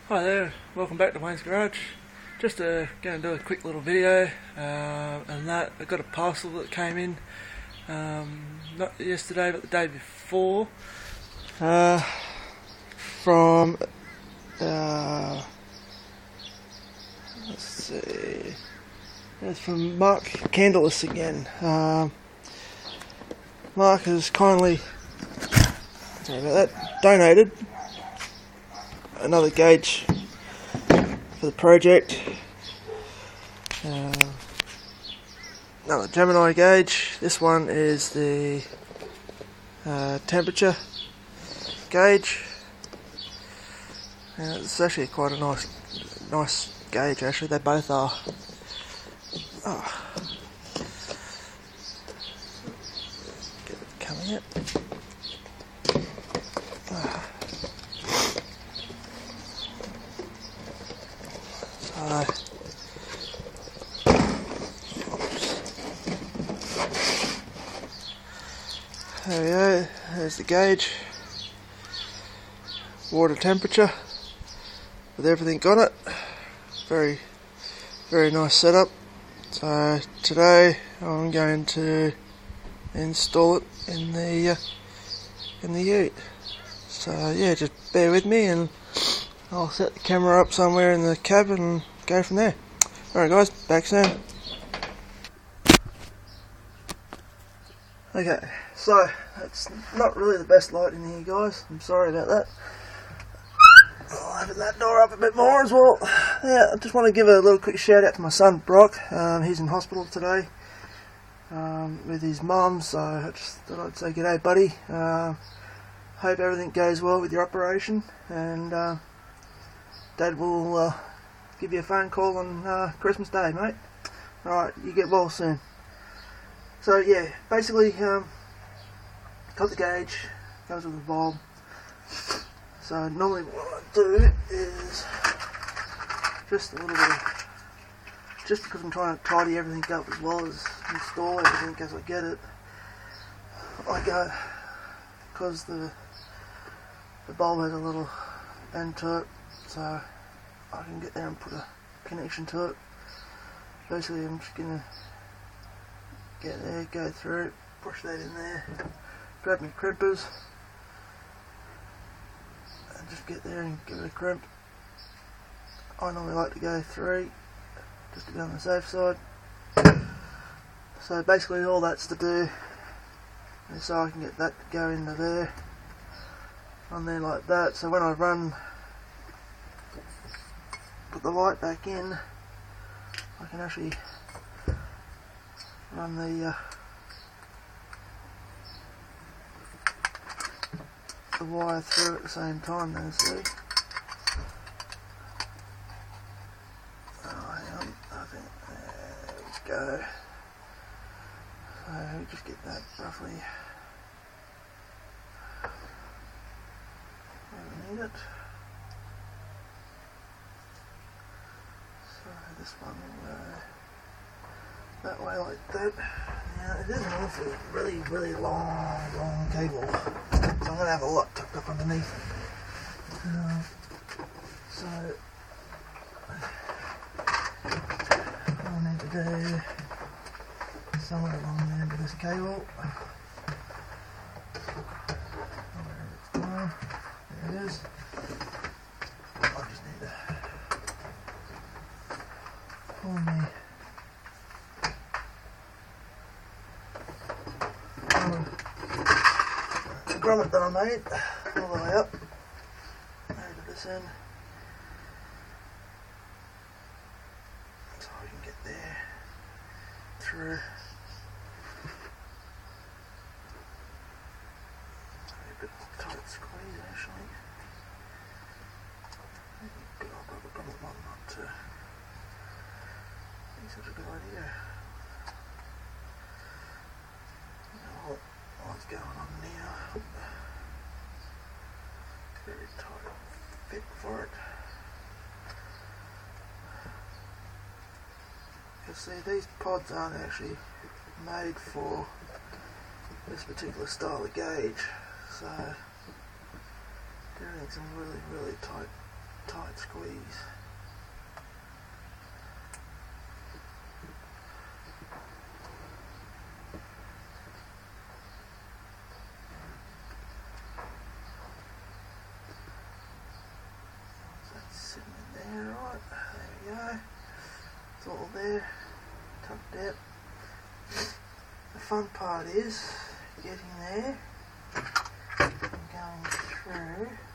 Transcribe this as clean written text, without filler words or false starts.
Hi there, welcome back to Wayne's Garage. Just going to do a quick little video, and that I got a parcel that came in, not yesterday but the day before, from, let's see, it's from Mark Candleless again. Mark has kindly, sorry about that, donated another gauge for the project. Another Gemini gauge. This one is the temperature gauge. It's actually quite a nice gauge. Actually, they both are. Get it coming out. There we go, there's the gauge, water temperature with everything on it. Very nice setup. So today I'm going to install it in the ute. So yeah, just bear with me and I'll set the camera up somewhere in the cab and go from there. Alright guys, back soon. Okay, so it's not really the best light in here guys, I'm sorry about that. I'll open that door up a bit more as well. Yeah, I just want to give a little quick shout out to my son Brock. He's in hospital today with his mum, so I just thought I'd say g'day buddy. Hope everything goes well with your operation, and Dad will give you a phone call on Christmas Day, mate. Alright, you get well soon. So yeah, basically, got the gauge, goes with the bulb. So normally what I do is just a little bit of, just because I'm trying to tidy everything up as well as install everything as I get it, I go, because the bulb has a little end to it, so I can get there and put a connection to it. Basically I'm just going to get there, go through, push that in there, grab my crimpers, and just get there and give it a crimp. I normally like to go 3, just to be on the safe side. So basically all that's to do is so I can get that to go into there, on there like that, so when I put the light back in, I can actually run the wire through at the same time then, see? Oh, hang on, I think, there we go. So we just get that roughly where we need it. So this one will go that way like that. Now it is an awfully really long cable, so I'm going to have a lot tucked up underneath. So I'll need to do somewhere along the end of this cable. Wherever it's gone, there it is. I just need to pull me grommet that I made all the way up over this end, so I can get there through. A bit tight squeeze actually. Good old rubber grommet one, not such a good idea. What's going on now? Very tight fit for it. You see, these pods aren't actually made for this particular style of gauge, so everything's in really tight squeeze. squeeze. That's sitting in there, right? There we go. It's all there, tucked out. The fun part is getting there and going through.